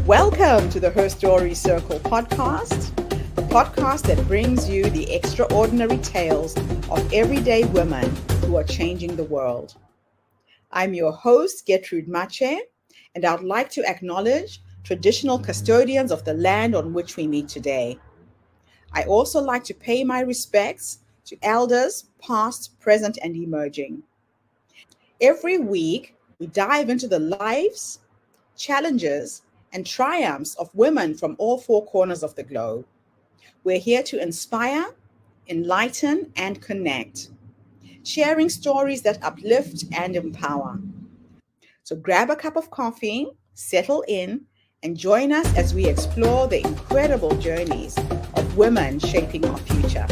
Welcome to the Her Story Circle podcast, the podcast that brings you the extraordinary tales of everyday women who are changing the world. I'm your host, Gertrude Mache, and I'd like to acknowledge traditional custodians of the land on which we meet today. I also like to pay my respects to elders, past, present, and emerging. Every week, we dive into the lives, challenges, and triumphs of women from all four corners of the globe. We're here to inspire, enlighten, and connect, sharing stories that uplift and empower. So grab a cup of coffee, settle in, and join us as we explore the incredible journeys of women shaping our future.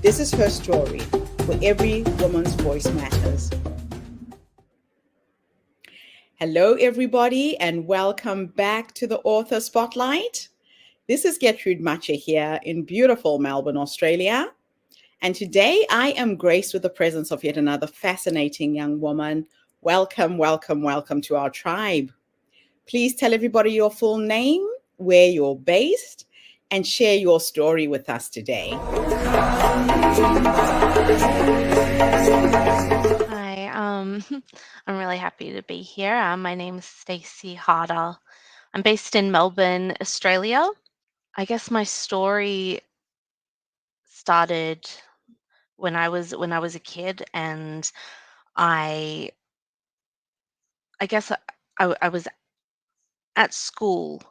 This is Her Story, where every woman's voice matters. Hello, everybody, and welcome back to the Author Spotlight. This is Gertrude Mache here in beautiful Melbourne, Australia. And today I am graced with the presence of yet another fascinating young woman. Welcome, welcome, welcome to our tribe. Please tell everybody your full name, where you're based, and share your story with us today. Hi, I'm really happy to be here. My name is Stacey Harder. I'm based in Melbourne, Australia. I guess my story started when I was a kid, and I I guess I was at school,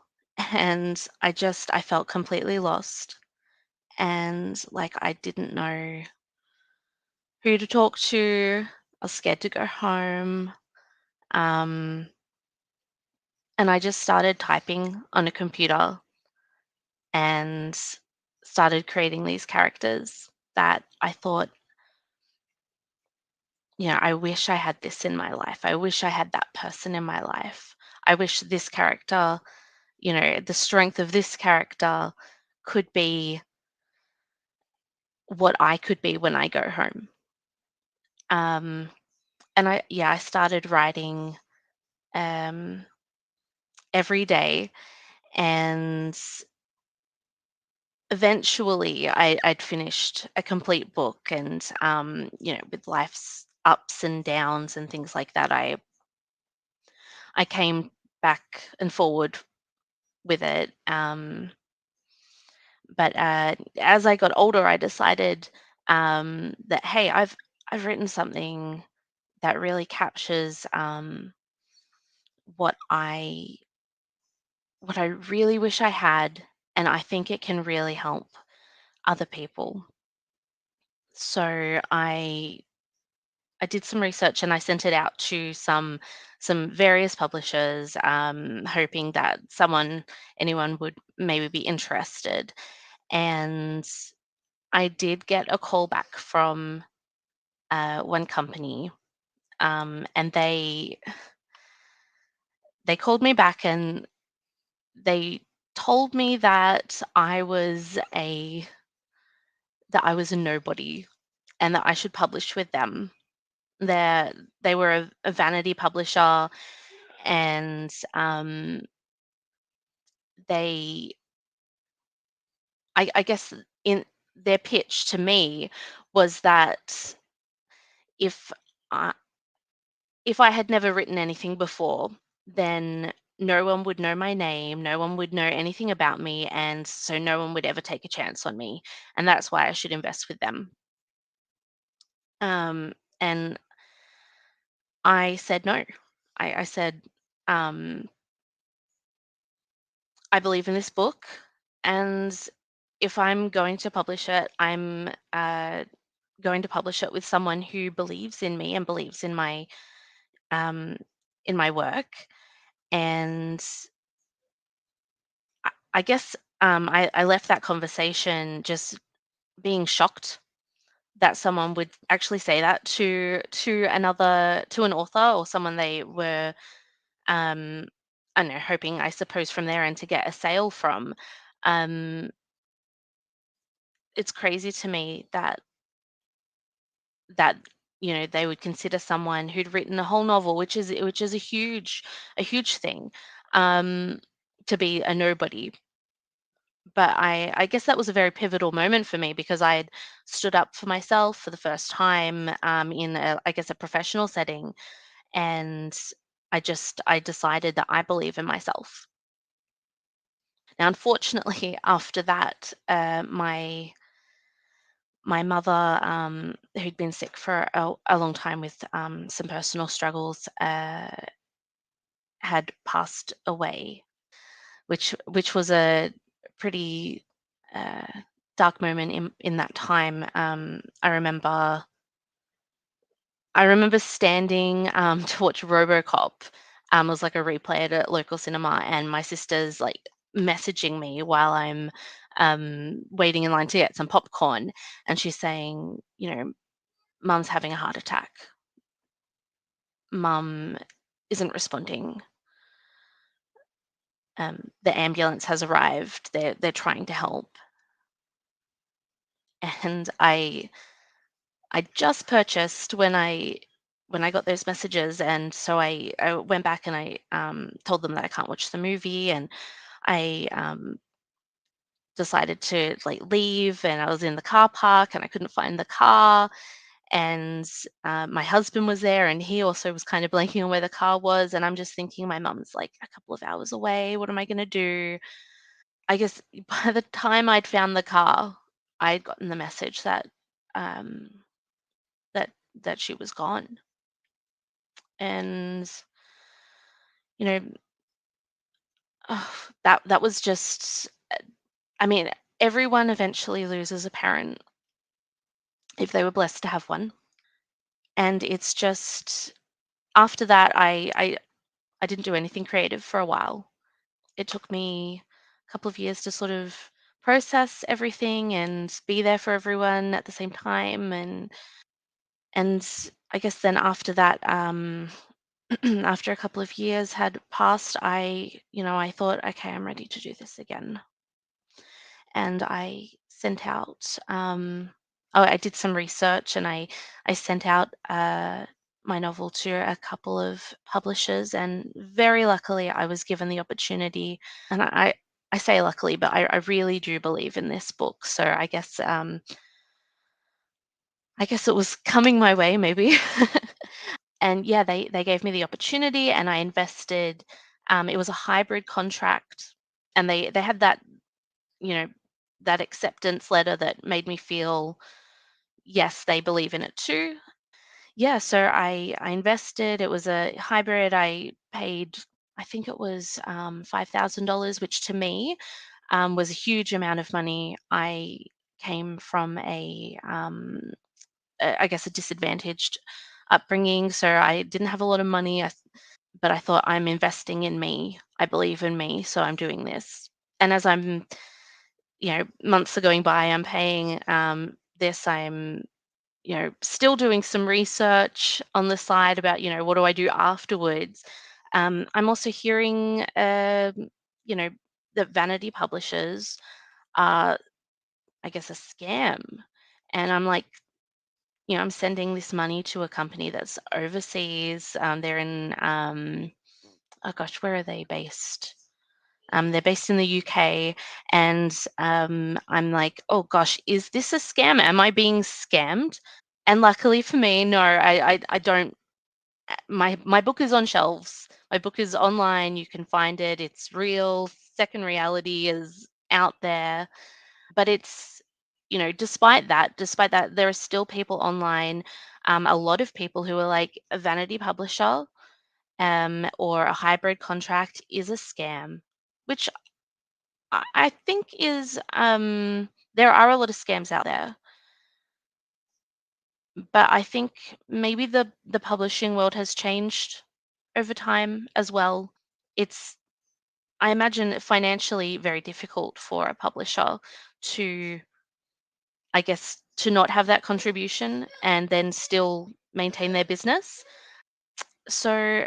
and I felt completely lost, and like I didn't know who to talk to. I was scared to go home. Um, and I just started typing on a computer and started creating these characters that I thought, I wish I had this in my life. I wish I had that person in my life. I wish this character, the strength of this character could be what I could be when I go home. Um, and I started writing um, every day, and eventually I'd finished a complete book, and with life's ups and downs and things like that, I came back and forward with it. But as I got older, I decided that, hey, I've written something that really captures what I what I really wish I had, and I think it can really help other people. So I did some research, and I sent it out to some various publishers, hoping that anyone would maybe be interested. And I did get a call back from one company, and they called me back, and they told me that I was a nobody, and that I should publish with them. They they were a vanity publisher, and they I guess in their pitch to me was that if I if I had never written anything before, then no one would know my name, no one would know anything about me, and so no one would ever take a chance on me, and that's why I should invest with them. And I said no. I said, um, I believe in this book, and if I'm going to publish it, I'm going to publish it with someone who believes in me and believes um, in my work. And I guess I left that conversation just being shocked that someone would actually say that to an author or someone they were um, I don't know, hoping, I suppose, from their end to get a sale from. Um, it's crazy to me that they would consider someone who'd written a whole novel, which is a huge thing. Um, to be a nobody. But I guess that was a very pivotal moment for me because I had stood up for myself for the first time, in I guess a professional setting, and I decided that I believe in myself. Now, unfortunately, after that, my mother, who'd been sick for a long time with some personal struggles, had passed away, which was a pretty uh, dark moment in that time. I remember standing to watch RoboCop. It was like a replay at a local cinema, and my sister's like messaging me while I'm waiting in line to get some popcorn, and she's saying, "Mum's having a heart attack. Mum isn't responding. The ambulance has arrived. They're trying to help." And I just purchased when I got those messages, and so I went back and I told them that I can't watch the movie, and I decided to like leave, and I was in the car park and I couldn't find the car, and my husband was there, and he also was kind of blanking on where the car was, and I'm just thinking my mum's like a couple of hours away. What am I going to do? I guess by the time I'd found the car, I'd gotten the message um, that that she was gone. And you know that was just, I mean, everyone eventually loses a parent if they were blessed to have one. And it's just, after that, I didn't do anything creative for a while. It took me a couple of years to sort of process everything and be there for everyone at the same time. And I guess then after that, after a couple of years had passed, I thought, okay, I'm ready to do this again. And I sent out, I did some research, and I sent out my novel to a couple of publishers, and very luckily I was given the opportunity. And I say luckily, but I really do believe in this book. So I guess it was coming my way, maybe. And yeah, they gave me the opportunity, and I invested. It was a hybrid contract, and they had you know, that acceptance letter that made me feel, yes, they believe in it too. Yeah, so I invested. It was a hybrid. I paid, I think it was $5,000, which to me was a huge amount of money. I came from I guess, a disadvantaged upbringing, so I didn't have a lot of money. But I thought, I'm investing in me. I believe in me, so I'm doing this. And as months are going by, I'm paying this. I'm, still doing some research on the side about, what do I do afterwards. I'm also hearing, you know, that vanity publishers are, I guess, a scam. And I'm like, I'm sending this money to a company that's overseas. They're in, oh gosh, where are they based? They're based in the UK, and I'm like, oh gosh, is this a scam? Am I being scammed? And luckily for me, no, I don't. My book is on shelves. My book is online. You can find it. It's real. Second Reality is out there, but it's, despite that, there are still people online. A lot of people who are like, a vanity publisher, or a hybrid contract is a scam, which I think is, there are a lot of scams out there, but I think maybe the publishing world has changed over time as well. It's, I imagine, financially very difficult for a publisher to, I guess, to not have that contribution and then still maintain their business. So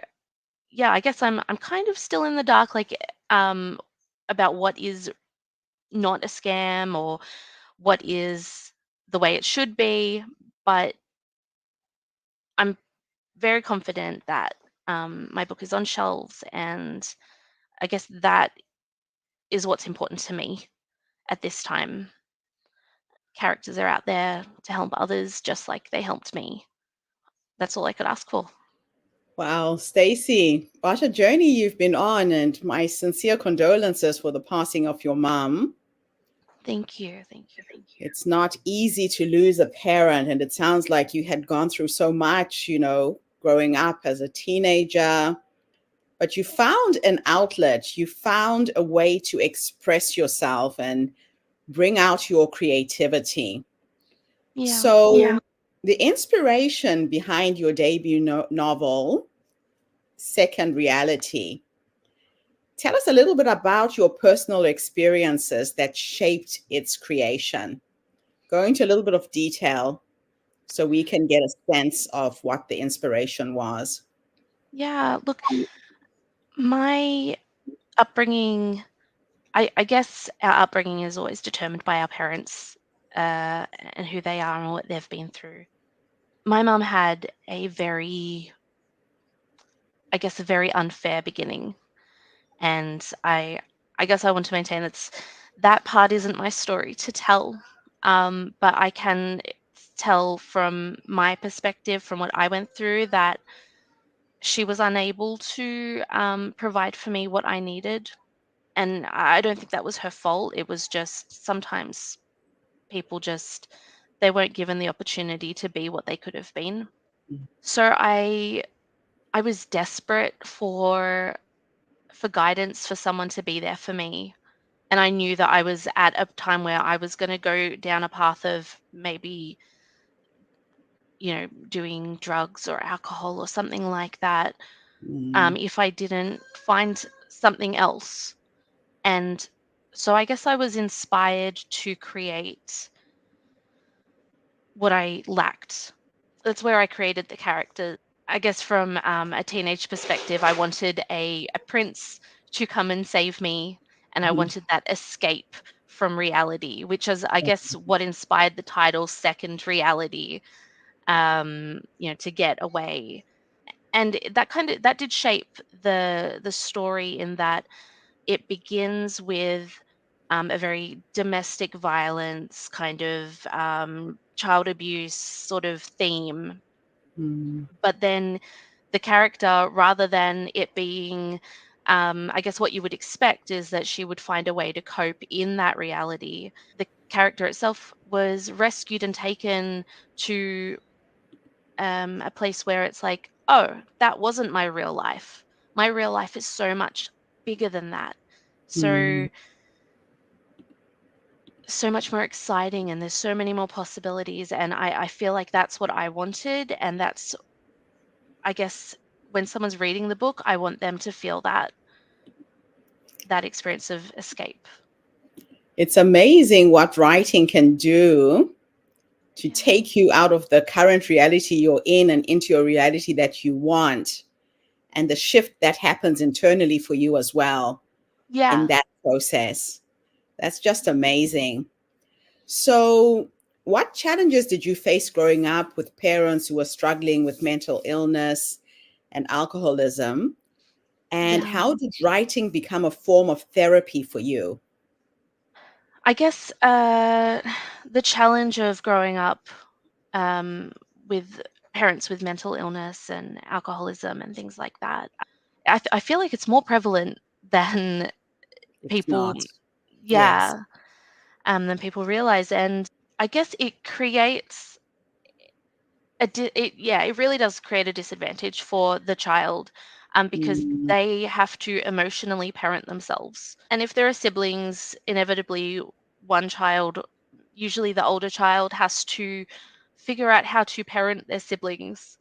yeah, I guess I'm kind of still in the dark, like, um about what is not a scam, or what is the way it should be. But I'm very confident that my book is on shelves, and I guess that is what's important to me at this time. Characters are out there to help others just like they helped me. That's all I could ask for. Wow, Stacey, what a journey you've been on, and my sincere condolences for the passing of your mom. Thank you. Thank you. It's not easy to lose a parent, and it sounds like you had gone through so much, growing up as a teenager, but you found an outlet, you found a way to express yourself and bring out your creativity. Yeah. So, the inspiration behind your debut novel, Second Reality, tell us a little bit about your personal experiences that shaped its creation. Go into a little bit of detail so we can get a sense of what the inspiration was. Yeah. Look, my upbringing, I guess our upbringing is always determined by our parents and who they are and what they've been through. My mum had I guess, a very unfair beginning. And I guess I want to maintain that part isn't my story to tell. But I can tell from my perspective, from what I went through, that she was unable to provide for me what I needed. And I don't think that was her fault. It was just sometimes people just they weren't given the opportunity to be what they could have been. So I was desperate for guidance, for someone to be there for me. And I knew that I was at a time where I was going to go down a path of maybe, doing drugs or alcohol or something like that, Mm, if I didn't find something else. And so I guess I was inspired to create what I lacked. That's where I created the character. I guess from a teenage perspective, I wanted a prince to come and save me, and I mhm. wanted that escape from reality, which is, I guess, what inspired the title Second Reality, to get away. And that did shape the story in that it begins with a very domestic violence kind of child abuse sort of theme, Mm, but then the character, rather than it being, I guess what you would expect is that she would find a way to cope in that reality. The character itself was rescued and taken to a place where it's like, oh, that wasn't my real life. My real life is so much bigger than that. mm. So so much more exciting, and there's so many more possibilities, and I feel like that's what I wanted, and that's, I guess, when someone's reading the book, I want them to feel that experience of escape. It's amazing what writing can do to Yeah. take you out of the current reality you're in and into a reality that you want, and the shift that happens internally for you as well in Yeah. that process. That's just amazing. So, what challenges did you face growing up with parents who were struggling with mental illness and alcoholism? And Yeah. how did writing become a form of therapy for you? I guess the challenge of growing up um, with parents with mental illness and alcoholism and things like that, I feel like it's more prevalent than It's people, not. Yes. yeah, than people realize. And I guess it creates it really does create a disadvantage for the child, because Mm, they have to emotionally parent themselves. And if there are siblings, inevitably one child, usually the older child, has to figure out how to parent their siblings,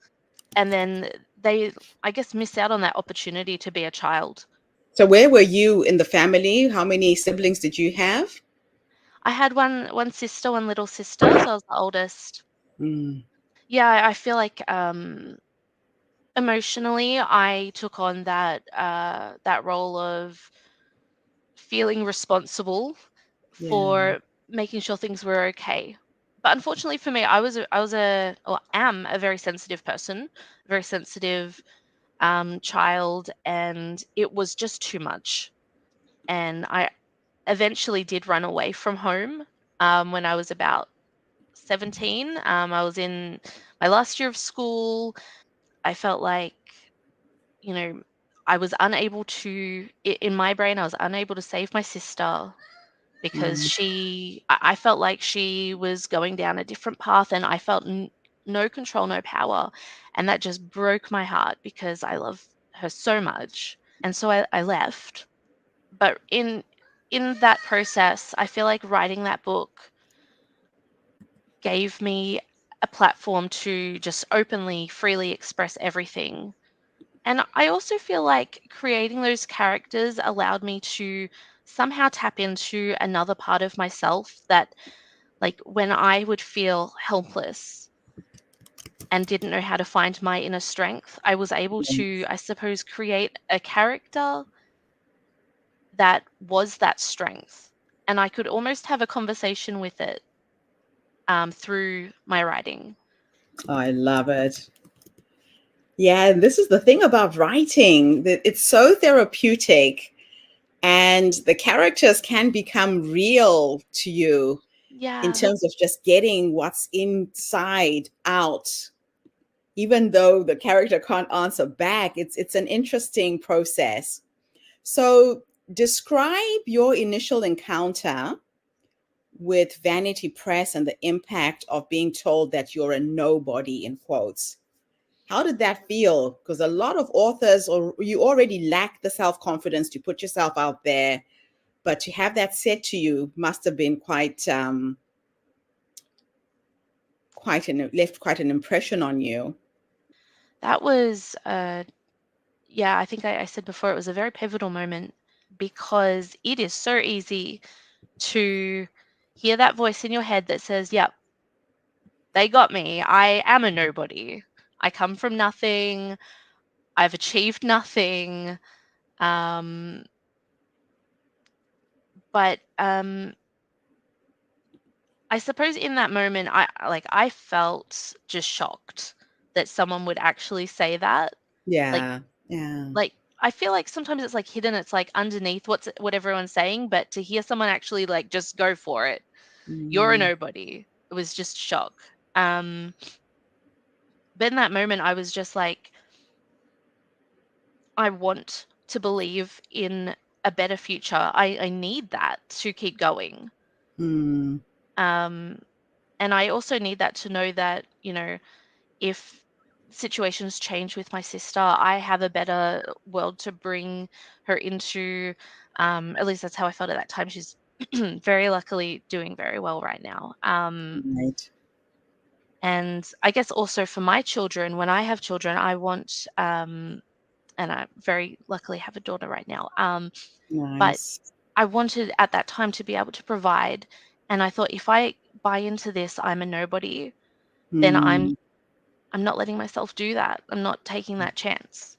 and then they, I guess, miss out on that opportunity to be a child. so, where were you in the family? How many siblings did you have? I had one sister, one little sister, so I was the oldest. Mm, Yeah, I feel like emotionally, I took on that role of feeling responsible yeah. for making sure things were okay. But unfortunately for me, I was a or am a very sensitive person, very sensitive child, and it was just too much. And eventually did run away from home when I was about 17. I was in my last year of school. I felt like, you know, I was unable to, in my brain, I was unable to save my sister because Mm. I felt like she was going down a different path and I felt no control, no power. And that just broke my heart because I love her so much. And so I left. But in that process, I feel like writing that book gave me a platform to just openly, freely express everything. And I also feel like creating those characters allowed me to somehow tap into another part of myself that, like, when I would feel helpless and didn't know how to find my inner strength, I was able to, I suppose, create a character that was that strength. And I could almost have a conversation with it through my writing. I love it. Yeah, and this is the thing about writing, that it's so therapeutic, and the characters can become real to you in Yeah, terms of just getting what's inside out. Even though the character can't answer back, it's an interesting process. So describe your initial encounter with Vanity Press and the impact of being told that you're a nobody, in quotes. How did that feel? Because a lot of authors, or you already lack the self-confidence to put yourself out there, but to have that said to you must have been left quite an impression on you. that was, yeah, I think I said before, it was a very pivotal moment because it is so easy to hear that voice in your head that says, yep, they got me. I am a nobody. I come from nothing. I've achieved nothing. Um, but I suppose in that moment, I felt just shocked that someone would actually say that. Like, Yeah, yeah. like I feel like sometimes it's like hidden, it's like underneath what everyone's saying, but to hear someone actually like just go for it, you're a Mm, nobody. It was just shock. Um, but in that moment, I was just like, I want to believe in a better future. I need that to keep going. mm, Um, and I also need that to know that, if situations change with my sister, I have a better world to bring her into. At least that's how I felt at that time. She's very luckily doing very well right now. right. And I guess also for my children, when I have children, I want, and I very luckily have a daughter right now. But Nice. I wanted at that time to be able to provide. And I thought if I buy into this, I'm a nobody, then Mm. I'm not letting myself do that. I'm not taking that chance.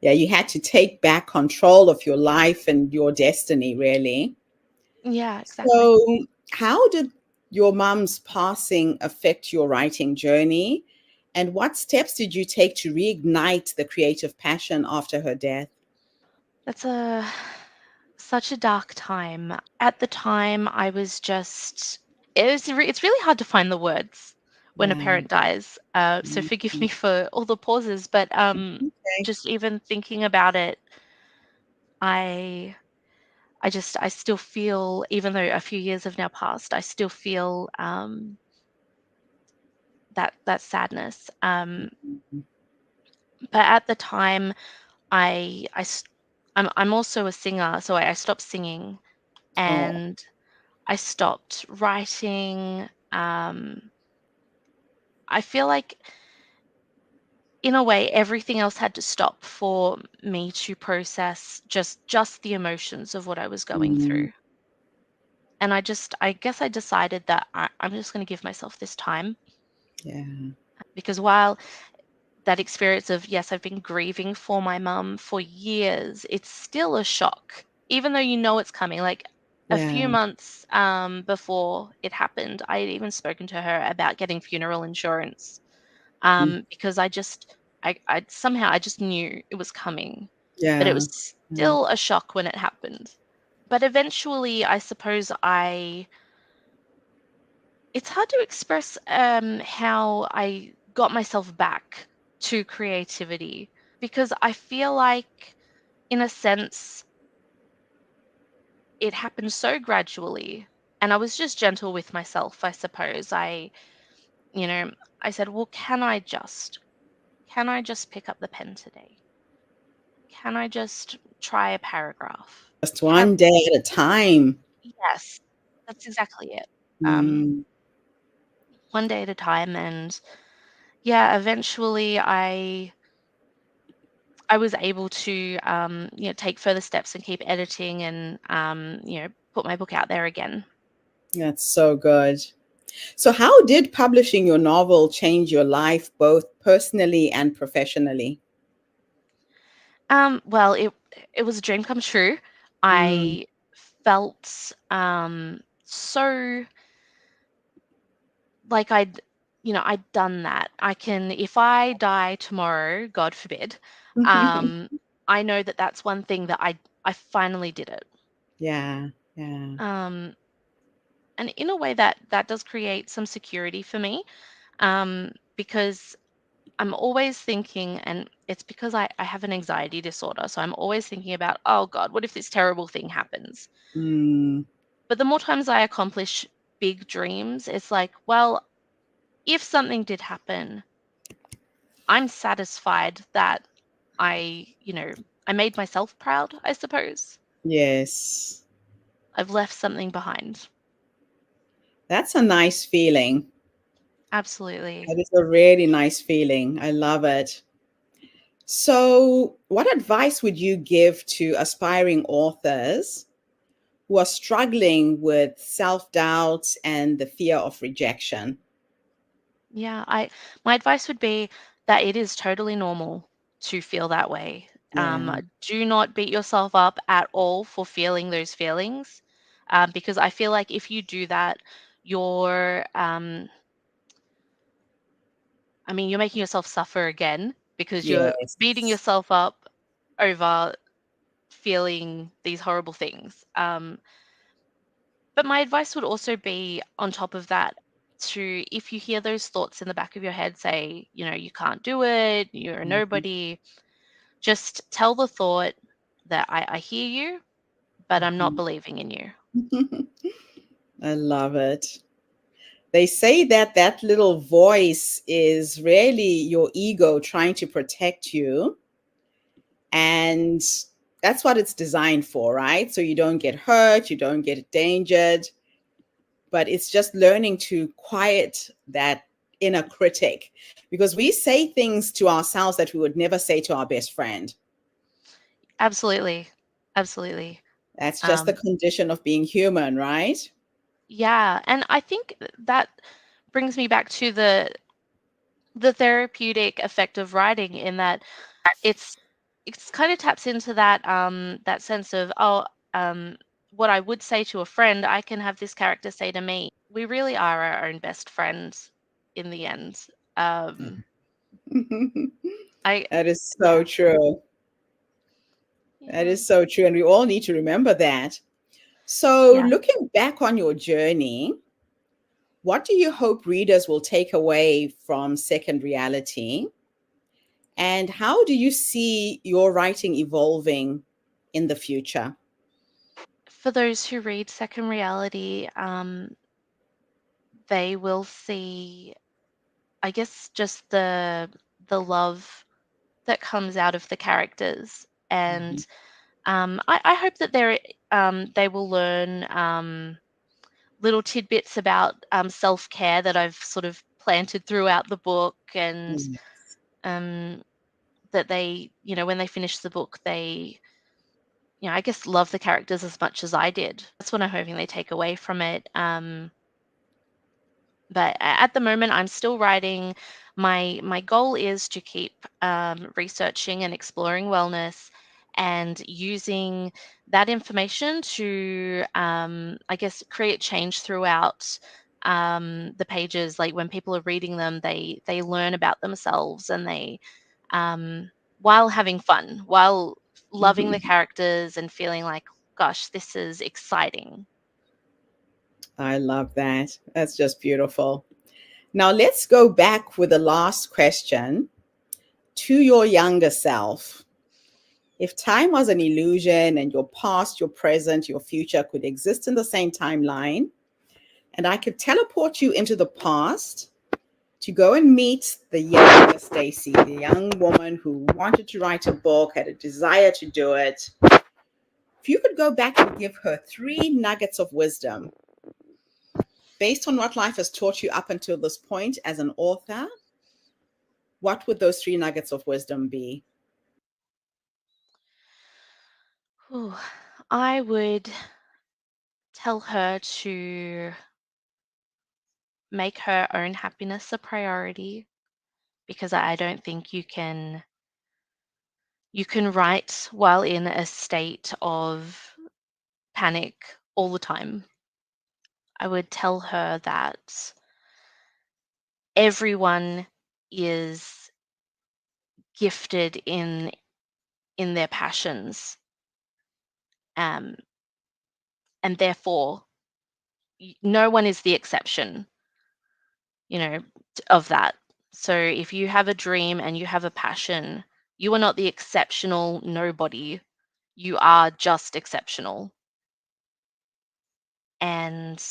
Yeah, you had to take back control of your life and your destiny, really. Yeah, exactly. So, how did your mom's passing affect your writing journey? And what steps did you take to reignite the creative passion after her death? That's a such a dark time. At the time, I was just it's really hard to find the words when a Yeah. parent dies. So forgive Mhm. me for all the pauses, but Okay. just even thinking about it, I I still feel, even though a few years have now passed, I still feel that sadness. But at the time, I I s- I'm also a singer, so I stopped singing Oh, and I stopped writing. I feel like, in a way, everything else had to stop for me to process just the emotions of what I was going mm, through. And I guess I decided that I'm just going to give myself this time yeah, because while that experience of, yes, I've been grieving for my mum for years, it's still a shock, even though you know it's coming. Like a few yeah. months before it happened, I had even spoken to her about getting funeral insurance Mm, because I somehow I just knew it was coming, but it yeah. was Yeah. still a shock when it happened. but eventually, I suppose it's hard to express how I got myself back to creativity because I feel like, in a sense, it happened so gradually. And I was just gentle with myself, I suppose. You know, I said, well, can I just pick up the pen today? Can I just try a paragraph? Just Can, one day at a time. yes, that's exactly it. Um, Mm, one day at a time. And yeah, eventually I was able to, take further steps and keep editing and, put my book out there again. that's so good. So, how did publishing your novel change your life, both personally and professionally? Well, it was a dream come true. Mm, I felt so like I'd done that. I can, if I die tomorrow, God forbid, um, I know that that's one thing that I finally did it. yeah, yeah. Um, and in a way that does create some security for me, because I'm always thinking, and it's because I have an anxiety disorder, so I'm always thinking about, oh God, what if this terrible thing happens? Mm, But the more times I accomplish big dreams, it's like, well, if something did happen, I'm satisfied that I made myself proud, I suppose. yes. I've left something behind. That's a nice feeling. Absolutely. That is a really nice feeling. I love it. So, what advice would you give to aspiring authors who are struggling with self doubt and the fear of rejection? Yeah, my advice would be that it is totally normal to feel that way. Yeah. Do not beat yourself up at all for feeling those feelings, because I feel like if you do that, you're, you're making yourself suffer again because you're beating Yes. yourself up over feeling these horrible things. But my advice would also be, on top of that, to, if you hear those thoughts in the back of your head say, you can't do it, you're a Mhm, nobody, just tell the thought that I hear you, but I'm not mhm. believing in you. I love it. They say that that little voice is really your ego trying to protect you. And that's what it's designed for, right? So you don't get hurt, you don't get endangered, but it's just learning to quiet that inner critic because we say things to ourselves that we would never say to our best friend. Absolutely. Absolutely. That's just the Um, condition of being human, right? yeah. And I think that brings me back to the therapeutic effect of writing, in that it's it's kind of taps into that sense of, um what I would say to a friend, I can have this character say to me. We really are our own best friends in the end. um I That is so Yeah. true. That Yeah. is so true. And we all need to remember that. So, Yeah. looking back on your journey, what do you hope readers will take away from Second Reality? And how do you see your writing evolving in the future? For those who read Second Reality, they will see, I guess, just the love that comes out of the characters. Mhm, And I hope that they will learn little tidbits about self-care that I've sort of planted throughout the book. And mhm, um, that they, when they finish the book, they, I guess, love the characters as much as I did. That's what I'm hoping they take away from it. But at the moment, I'm still writing. My goal is to keep researching and exploring wellness, and using that information to, I guess, create change throughout the pages. Like, when people are reading them, they learn about themselves, and they, while having fun, while loving the mhm. characters and feeling like gosh, this is exciting. I love that. That's just beautiful. Now let's go back with the last question to your younger self. If time was an illusion and your past, your present, your future could exist in the same timeline, and I could teleport you into the past to go and meet the younger Stacey, the young woman who wanted to write a book, had a desire to do it. If you could go back and give her 3 nuggets of wisdom based on what life has taught you up until this point as an author, what would those 3 nuggets of wisdom be? Ooh, I would tell her to make her own happiness a priority, because I don't think you can write while in a state of panic all the time. I would tell her that everyone is gifted in their passions, um, and therefore no one is the exception, you know, of that. So if you have a dream and you have a passion, you are not the exceptional nobody. You are just exceptional. And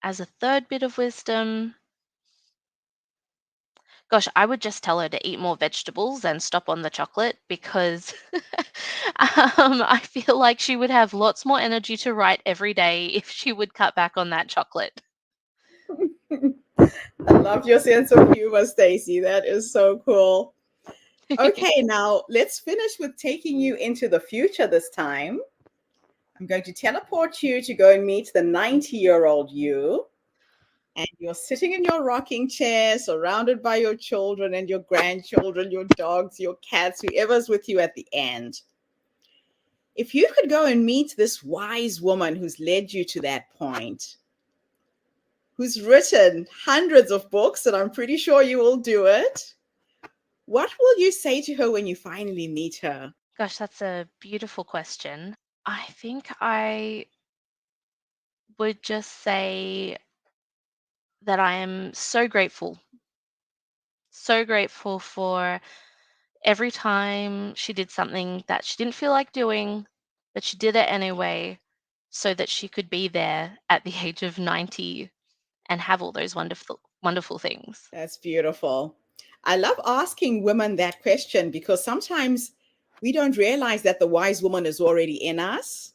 as a third bit of wisdom, gosh, I would just tell her to eat more vegetables and stop on the chocolate, because I feel like she would have lots more energy to write every day if she would cut back on that chocolate. I love your sense of humor, Stacey. That is so cool. Okay, now let's finish with taking you into the future this time. I'm going to teleport you to go and meet the 90-year-old you. And you're sitting in your rocking chair, surrounded by your children and your grandchildren, your dogs, your cats, whoever's with you at the end. If you could go and meet this wise woman who's led you to that point, who's written hundreds of books, and I'm pretty sure you will do it, what will you say to her when you finally meet her? Gosh, that's a beautiful question. I think I would just say that I am so grateful for every time she did something that she didn't feel like doing, but she did it anyway, so that she could be there at the age of 90 and have all those wonderful things. That's beautiful. I love asking women that question because sometimes we don't realize that the wise woman is already in us.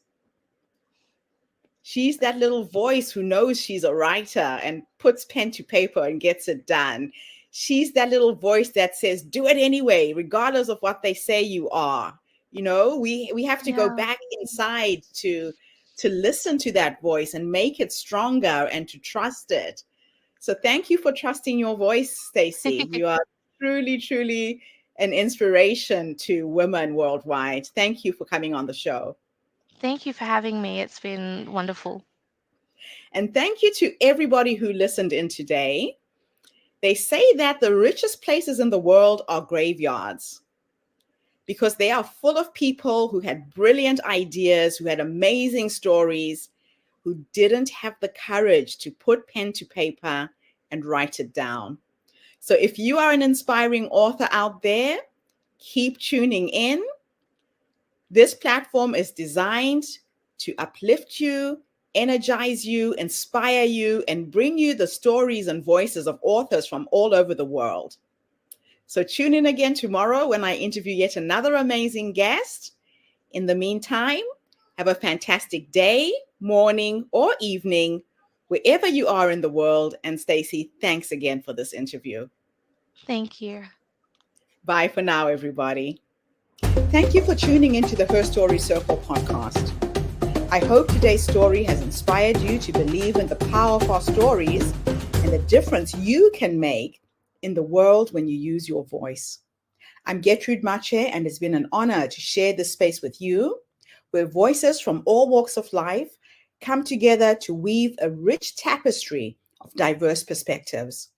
She's that little voice who knows she's a writer and puts pen to paper and gets it done. She's that little voice that says, do it anyway, regardless of what they say you are. We have to go Yeah. back inside to listen to that voice and make it stronger and to trust it. So thank you for trusting your voice, Stacey. You are truly, truly an inspiration to women worldwide. Thank you for coming on the show. Thank you for having me. It's been wonderful. And thank you to everybody who listened in today. They say that the richest places in the world are graveyards because they are full of people who had brilliant ideas, who had amazing stories, who didn't have the courage to put pen to paper and write it down. So if you are an inspiring author out there, keep tuning in. This platform is designed to uplift you, energize you, inspire you, and bring you the stories and voices of authors from all over the world. So tune in again tomorrow when I interview yet another amazing guest. In the meantime, have a fantastic day, morning, or evening, wherever you are in the world. And Stacey, thanks again for this interview. Thank you. Bye for now, everybody. Thank you for tuning into the Her Story Circle podcast. I hope today's story has inspired you to believe in the power of our stories and the difference you can make in the world when you use your voice. I'm Gertrude Mache, and it's been an honor to share this space with you, where voices from all walks of life come together to weave a rich tapestry of diverse perspectives.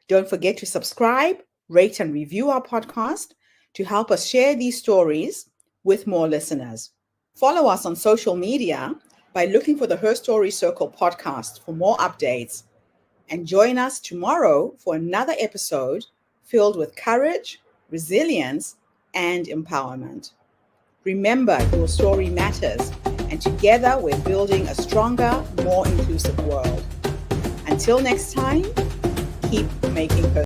Don't forget to subscribe, rate, and review our podcast to help us share these stories with more listeners. Follow us on social media by looking for the Her Story Circle podcast for more updates. And join us tomorrow for another episode filled with courage, resilience, and empowerment. Remember, your story matters, and together we're building a stronger, more inclusive world. Until next time, keep making her